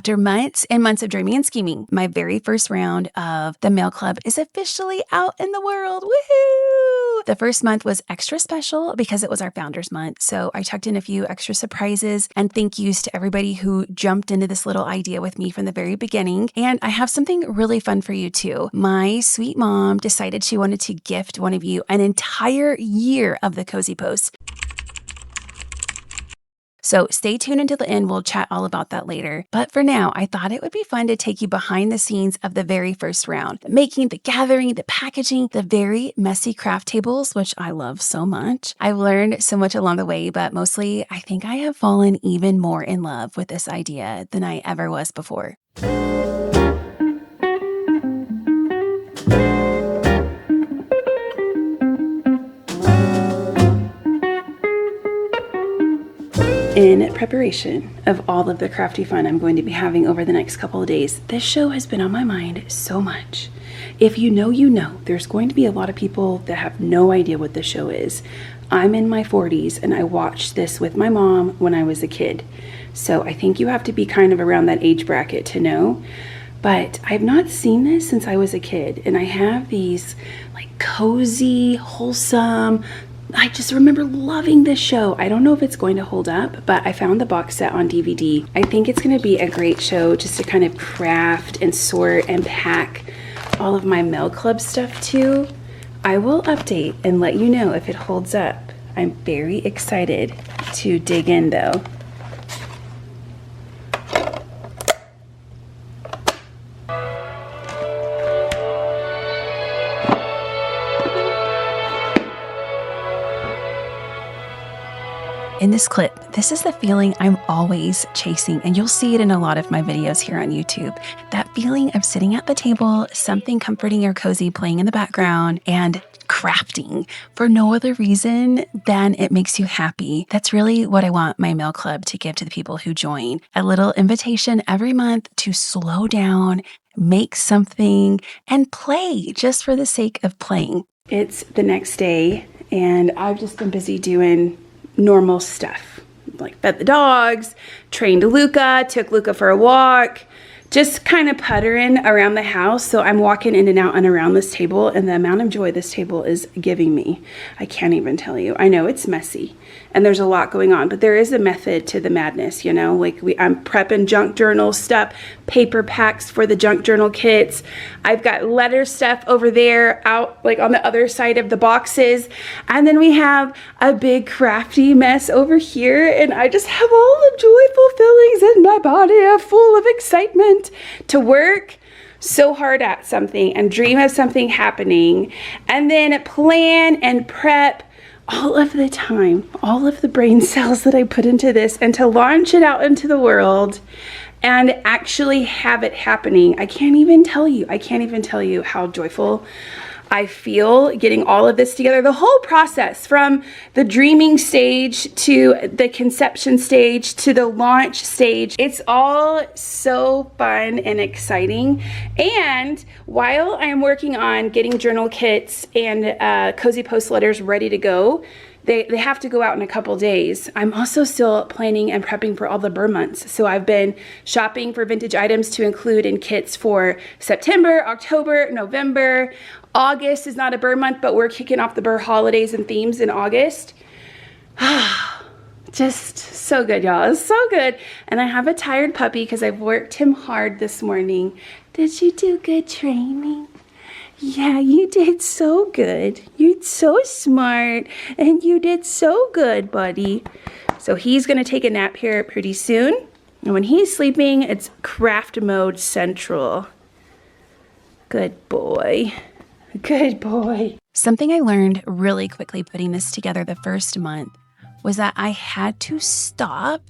After months and months of dreaming and scheming, my very first round of the Mail Club is officially out in the world. Woohoo! The first month was extra special because it was our Founders Month. So I tucked in a few extra surprises and thank yous to everybody who jumped into this little idea with me from the very beginning. And I have something really fun for you too. My sweet mom decided she wanted to gift one of you an entire year of the Cozy Post. So stay tuned until the end. We'll chat all about that later. But for now, I thought it would be fun to take you behind the scenes of the very first round. The making, the gathering, the packaging, the very messy craft tables, which I love so much. I've learned so much along the way, but mostly I think I have fallen even more in love with this idea than I ever was before. In preparation of all of the crafty fun I'm going to be having over the next couple of days, this show has been on my mind so much. If you know, there's going to be a lot of people that have no idea what the show is. I'm in my 40s and I watched this with my mom when I was a kid. So I think you have to be kind of around that age bracket to know. But I've not seen this since I was a kid. And I have these like cozy, wholesome, I just remember loving this show. I don't know if it's going to hold up, but I found the box set on DVD. I think it's going to be a great show just to kind of craft and sort and pack all of my Mail Club stuff to. I will update and let you know if it holds up. I'm very excited to dig in though. In this clip, this is the feeling I'm always chasing, and you'll see it in a lot of my videos here on YouTube. That feeling of sitting at the table, something comforting or cozy playing in the background, and crafting for no other reason than it makes you happy. That's really what I want my Mail Club to give to the people who join. A little invitation every month to slow down, make something, and play just for the sake of playing. It's the next day, and I've just been busy doing normal stuff, like fed the dogs, trained Luca, took Luca for a walk, just kind of puttering around the house. So I'm walking in and out and around this table, and the amount of joy this table is giving me, I can't even tell you. I know it's messy and there's a lot going on, but there is a method to the madness, you know, like I'm prepping junk journal stuff, paper packs for the junk journal kits. I've got letter stuff over there out like on the other side of the boxes. And then we have a big crafty mess over here. And I just have all the joyful feelings in my body, full of excitement to work so hard at something and dream of something happening, and then plan and prep all of the time, all of the brain cells that I put into this, and to launch it out into the world and actually have it happening. I can't even tell you how joyful I feel getting all of this together. The whole process from the dreaming stage to the conception stage to the launch stage, it's all so fun and exciting. And while I'm working on getting journal kits and Cozy Post letters ready to go, they have to go out in a couple days. I'm also still planning and prepping for all the Burr months. So I've been shopping for vintage items to include in kits for September, October, November. August is not a Burr month, but we're kicking off the Burr holidays and themes in August. Just so good, y'all. It's so good. And I have a tired puppy because I've worked him hard this morning. Did you do good training? Yeah, you did so good. You're so smart, and you did so good, buddy. So he's gonna take a nap here pretty soon. And when he's sleeping, it's craft mode central. Good boy. Good boy. Something I learned really quickly putting this together the first month was that I had to stop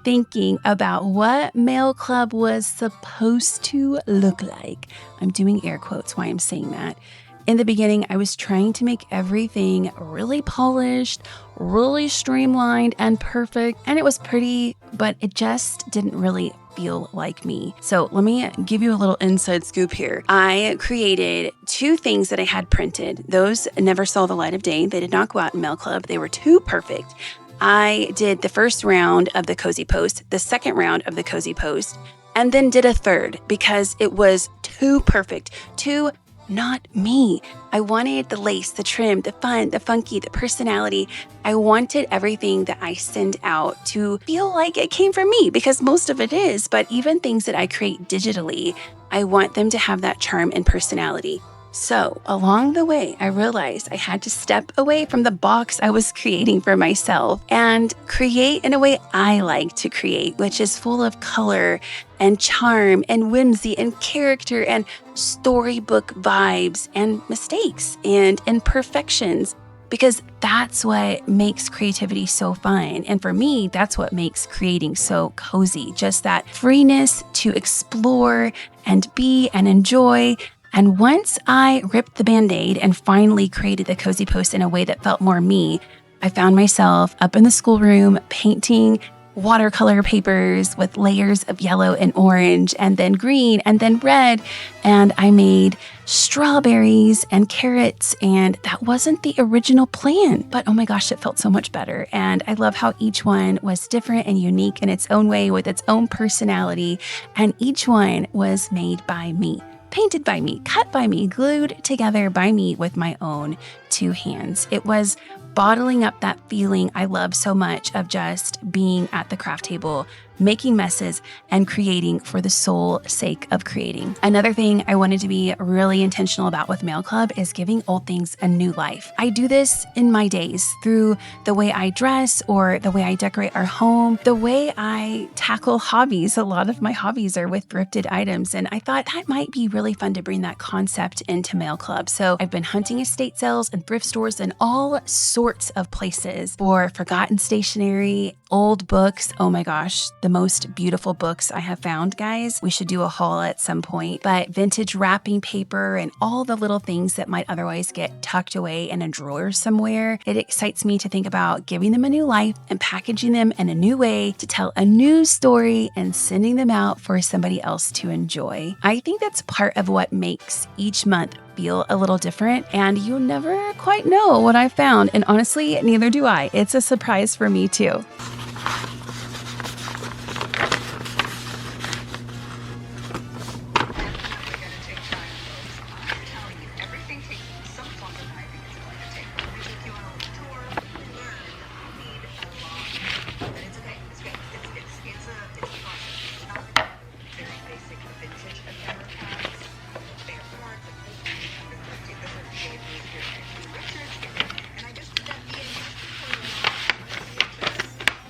thinking about what Mail Club was supposed to look like. I'm doing air quotes while I'm saying that. In the beginning, I was trying to make everything really polished, really streamlined and perfect. And it was pretty, but it just didn't really feel like me. So let me give you a little inside scoop here. I created 2 things that I had printed. Those never saw the light of day. They did not go out in Mail Club. They were too perfect. I did the first round of the Cozy Post, the second round of the Cozy Post, and then did a third because it was too perfect, too not me. I wanted the lace, the trim, the fun, the funky, the personality. I wanted everything that I send out to feel like it came from me, because most of it is, but even things that I create digitally, I want them to have that charm and personality. So along the way, I realized I had to step away from the box I was creating for myself and create in a way I like to create, which is full of color and charm and whimsy and character and storybook vibes and mistakes and imperfections, because that's what makes creativity so fun. And for me, that's what makes creating so cozy, just that freeness to explore and be and enjoy. And once I ripped the Band-Aid and finally created the cozy post in a way that felt more me, I found myself up in the schoolroom painting watercolor papers with layers of yellow and orange and then green and then red. And I made strawberries and carrots, and that wasn't the original plan, but oh my gosh, it felt so much better. And I love how each one was different and unique in its own way with its own personality. And each one was made by me, painted by me, cut by me, glued together by me with my own two hands. It was bottling up that feeling I love so much of just being at the craft table, making messes, and creating for the sole sake of creating. Another thing I wanted to be really intentional about with Mail Club is giving old things a new life. I do this in my days through the way I dress or the way I decorate our home, the way I tackle hobbies. A lot of my hobbies are with thrifted items, and I thought that might be really fun to bring that concept into Mail Club. So I've been hunting estate sales and thrift stores and all sorts of places for forgotten stationery, old books. Oh my gosh, the most beautiful books I have found, guys. We should do a haul at some point. But vintage wrapping paper and all the little things that might otherwise get tucked away in a drawer somewhere. It excites me to think about giving them a new life and packaging them in a new way to tell a new story and sending them out for somebody else to enjoy. I think that's part of what makes each month feel a little different, and you'll never quite know what I found. And honestly, neither do I. It's a surprise for me too.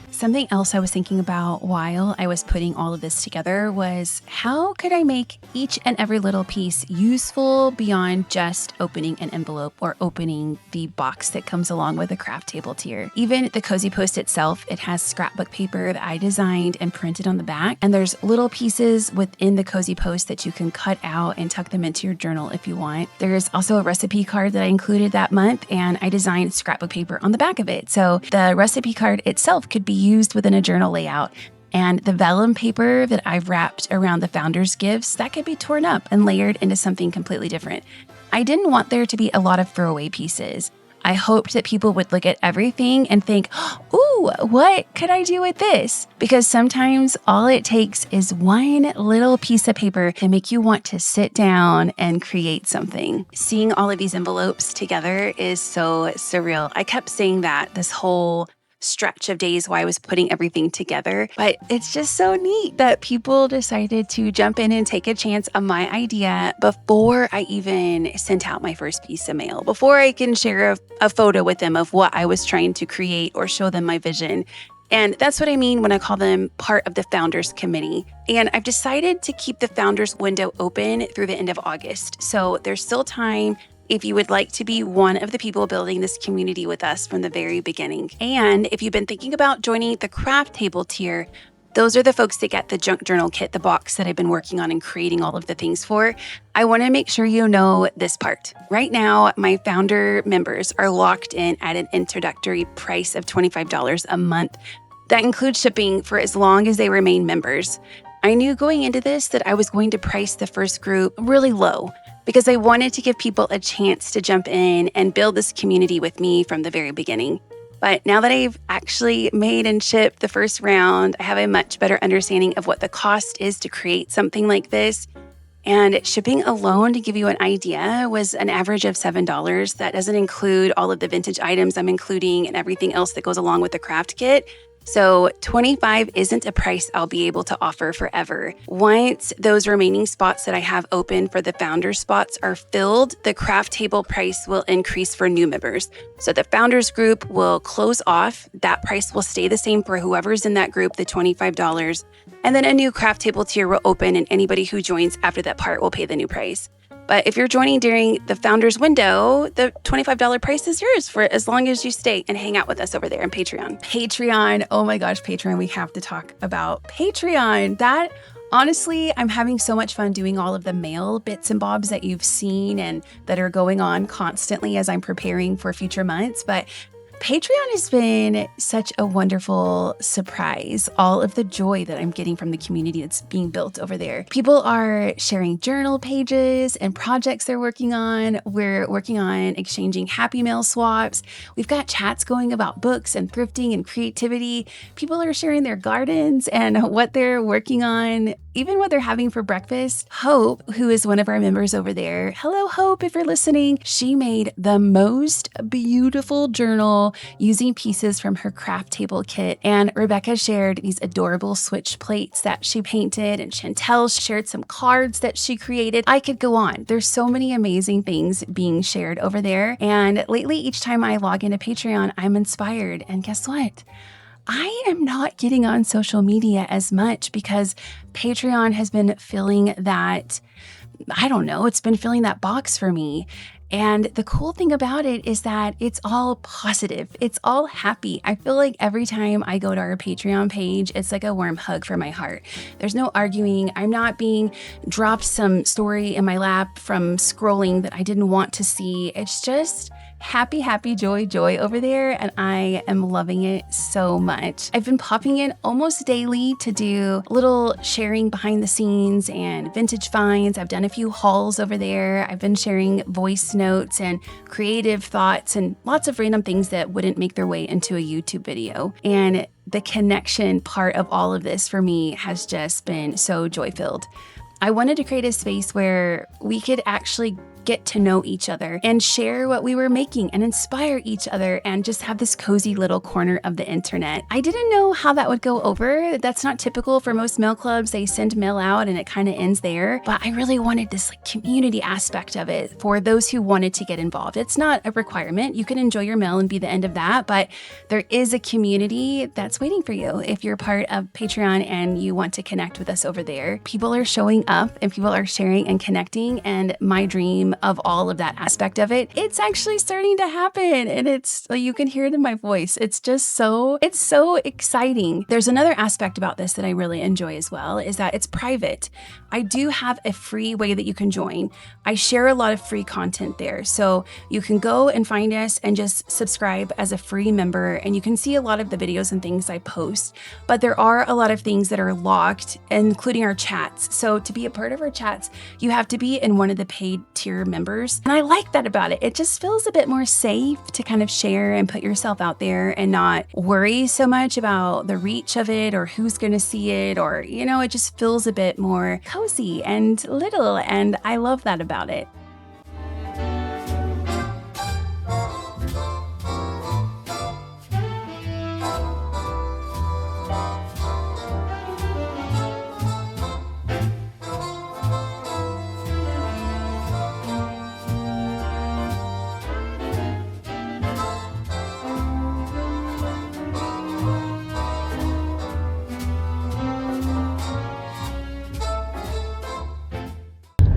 Something else I was thinking about while I was putting all of this together was, how could I make each and every little piece useful beyond just opening an envelope or opening the box that comes along with the craft table tier? Even the cozy post itself, it has scrapbook paper that I designed and printed on the back. And there's little pieces within the cozy post that you can cut out and tuck them into your journal if you want. There's also a recipe card that I included that month, and I designed scrapbook paper on the back of it. So the recipe card itself could be used within a journal layout. And the vellum paper that I've wrapped around the founders' gifts, that could be torn up and layered into something completely different. I didn't want there to be a lot of throwaway pieces. I hoped that people would look at everything and think, ooh, what could I do with this? Because sometimes all it takes is one little piece of paper to make you want to sit down and create something. Seeing all of these envelopes together is so surreal. I kept saying that this whole stretch of days while I was putting everything together. But it's just so neat that people decided to jump in and take a chance on my idea before I even sent out my first piece of mail, before I can share a photo with them of what I was trying to create or show them my vision. And that's what I mean when I call them part of the Founders Committee. And I've decided to keep the Founders window open through the end of August. So there's still time if you would like to be one of the people building this community with us from the very beginning. And if you've been thinking about joining the craft table tier, those are the folks that get the junk journal kit, the box that I've been working on and creating all of the things for. I want to make sure you know this part. Right now, my founder members are locked in at an introductory price of $25 a month. That includes shipping for as long as they remain members. I knew going into this that I was going to price the first group really low, because I wanted to give people a chance to jump in and build this community with me from the very beginning. But now that I've actually made and shipped the first round, I have a much better understanding of what the cost is to create something like this. And shipping alone, to give you an idea, was an average of $7. That doesn't include all of the vintage items I'm including and everything else that goes along with the craft kit. So $25 isn't a price I'll be able to offer forever. Once those remaining spots that I have open for the founder spots are filled, the craft table price will increase for new members. So the founders group will close off. That price will stay the same for whoever's in that group, the $25. And then a new craft table tier will open, and anybody who joins after that part will pay the new price. But if you're joining during the founders window, the $25 price is yours for as long as you stay and hang out with us over there on Patreon. Patreon, oh my gosh, Patreon, we have to talk about Patreon. That, honestly, I'm having so much fun doing all of the mail bits and bobs that you've seen and that are going on constantly as I'm preparing for future months. But Patreon has been such a wonderful surprise. All of the joy that I'm getting from the community that's being built over there. People are sharing journal pages and projects they're working on. We're working on exchanging happy mail swaps. We've got chats going about books and thrifting and creativity. People are sharing their gardens and what they're working on, even what they're having for breakfast. Hope, who is one of our members over there, hello Hope, if you're listening, she made the most beautiful journal using pieces from her craft table kit. And Rebecca shared these adorable switch plates that she painted, and Chantel shared some cards that she created. I could go on. There's so many amazing things being shared over there. And lately, each time I log into Patreon, I'm inspired. And guess what? I am not getting on social media as much because Patreon has been filling that, I don't know, it's been filling that box for me. And the cool thing about it is that it's all positive. It's all happy. I feel like every time I go to our Patreon page, it's like a warm hug for my heart. There's no arguing. I'm not being dropped some story in my lap from scrolling that I didn't want to see. It's just happy, happy, joy, joy over there, and I am loving it so much. I've been popping in almost daily to do little sharing behind the scenes and vintage finds. I've done a few hauls over there. I've been sharing voice notes and creative thoughts and lots of random things that wouldn't make their way into a YouTube video. And the connection part of all of this for me has just been so joy-filled. I wanted to create a space where we could actually get to know each other and share what we were making and inspire each other and just have this cozy little corner of the internet. I didn't know how that would go over. That's not typical for most mail clubs. They send mail out and it kind of ends there. But I really wanted this community aspect of it for those who wanted to get involved. It's not a requirement. You can enjoy your mail and be the end of that, but there is a community that's waiting for you if you're part of Patreon and you want to connect with us over there. People are showing up and people are sharing and connecting, and my dream of all of that aspect of it, it's actually starting to happen, and you can hear it in my voice. It's so exciting. There's another aspect about this that I really enjoy as well, is that it's private. I do have a free way that you can join. I share a lot of free content there, so you can go and find us and just subscribe as a free member, and you can see a lot of the videos and things I post, but there are a lot of things that are locked, including our chats. So to be a part of our chats, you have to be in one of the paid tier members. And I like that about it. It just feels a bit more safe to kind of share and put yourself out there and not worry so much about the reach of it or who's going to see it, or, it just feels a bit more cozy and little. And I love that about it.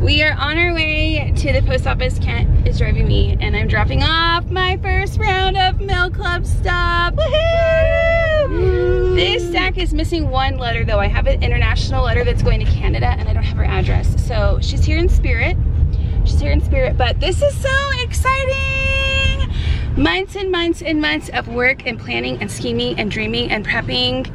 We are on our way to the post office. Kent is driving me, and I'm dropping off my first round of Mail Club stuff. Woohoo! This stack is missing one letter though. I have an international letter that's going to Canada, and I don't have her address. So she's here in spirit. But this is so exciting! Months and months and months of work and planning and scheming and dreaming and prepping.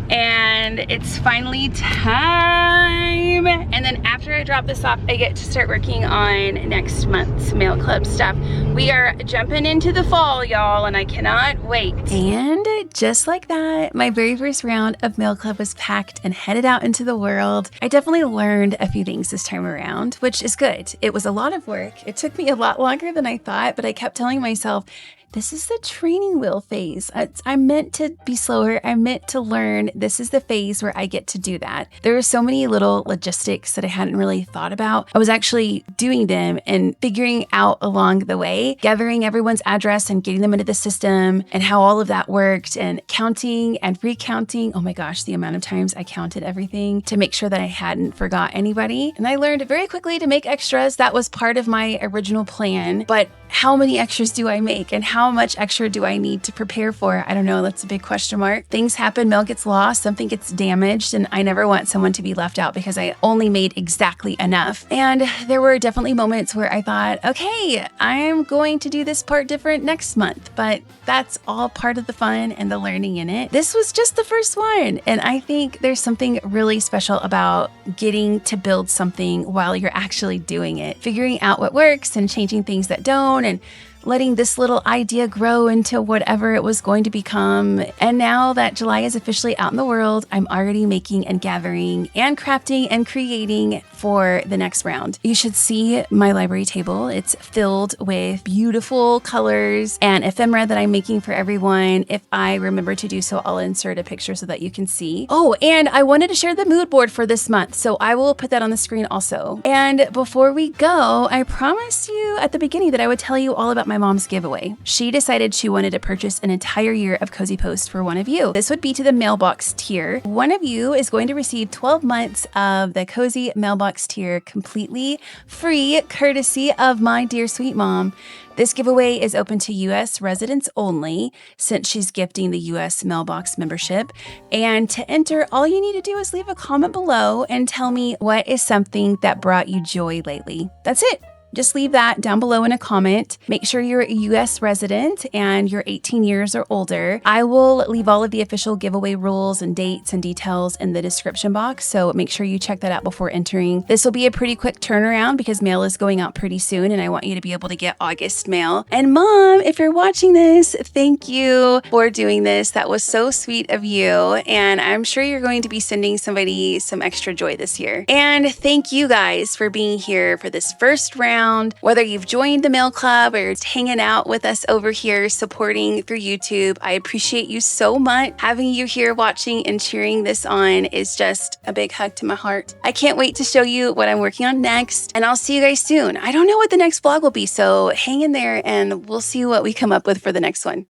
And it's finally time. And then after I drop this off, I get to start working on next month's Mail Club stuff. We are jumping into the fall, y'all, and I cannot wait. And just like that, my very first round of Mail Club was packed and headed out into the world. I definitely learned a few things this time around, which is good. It was a lot of work. It took me a lot longer than I thought, but I kept telling myself, this is the training wheel phase. I'm meant to be slower. I'm meant to learn. This is the phase where I get to do that. There are so many little logistics that I hadn't really thought about. I was actually doing them and figuring out along the way, gathering everyone's address and getting them into the system and how all of that worked and counting and recounting. Oh my gosh, the amount of times I counted everything to make sure that I hadn't forgot anybody. And I learned very quickly to make extras. That was part of my original plan. But how many extras do I make and how much extra do I need to prepare for? I don't know. That's a big question mark. Things happen. Mail gets lost. Something gets damaged. And I never want someone to be left out because I only made exactly enough. And there were definitely moments where I thought, okay, I'm going to do this part different next month. But that's all part of the fun and the learning in it. This was just the first one. And I think there's something really special about getting to build something while you're actually doing it, figuring out what works and changing things that don't, and letting this little idea grow into whatever it was going to become. And now that July is officially out in the world, I'm already making and gathering and crafting and creating for the next round. You should see my library table. It's filled with beautiful colors and ephemera that I'm making for everyone. If I remember to do so, I'll insert a picture so that you can see. Oh, and I wanted to share the mood board for this month, so I will put that on the screen also. And before we go, I promised you at the beginning that I would tell you all about my mom's giveaway. She decided she wanted to purchase an entire year of Cozy Post for one of you. This would be to the mailbox tier. One of you is going to receive 12 months of the Cozy mailbox tier completely free, courtesy of my dear sweet mom. This giveaway is open to US residents only since she's gifting the US mailbox membership. And to enter, all you need to do is leave a comment below and tell me what is something that brought you joy lately. That's it. Just leave that down below in a comment. Make sure you're a US resident and you're 18 years or older. I will leave all of the official giveaway rules and dates and details in the description box, so make sure you check that out before entering. This will be a pretty quick turnaround because mail is going out pretty soon and I want you to be able to get August mail. And Mom, if you're watching this, thank you for doing this. That was so sweet of you. And I'm sure you're going to be sending somebody some extra joy this year. And thank you guys for being here for this first round. Whether you've joined the Mail Club or hanging out with us over here supporting through YouTube, I appreciate you so much. Having you here watching and cheering this on is just a big hug to my heart. I can't wait to show you what I'm working on next, and I'll see you guys soon. I don't know what the next vlog will be, so hang in there and we'll see what we come up with for the next one.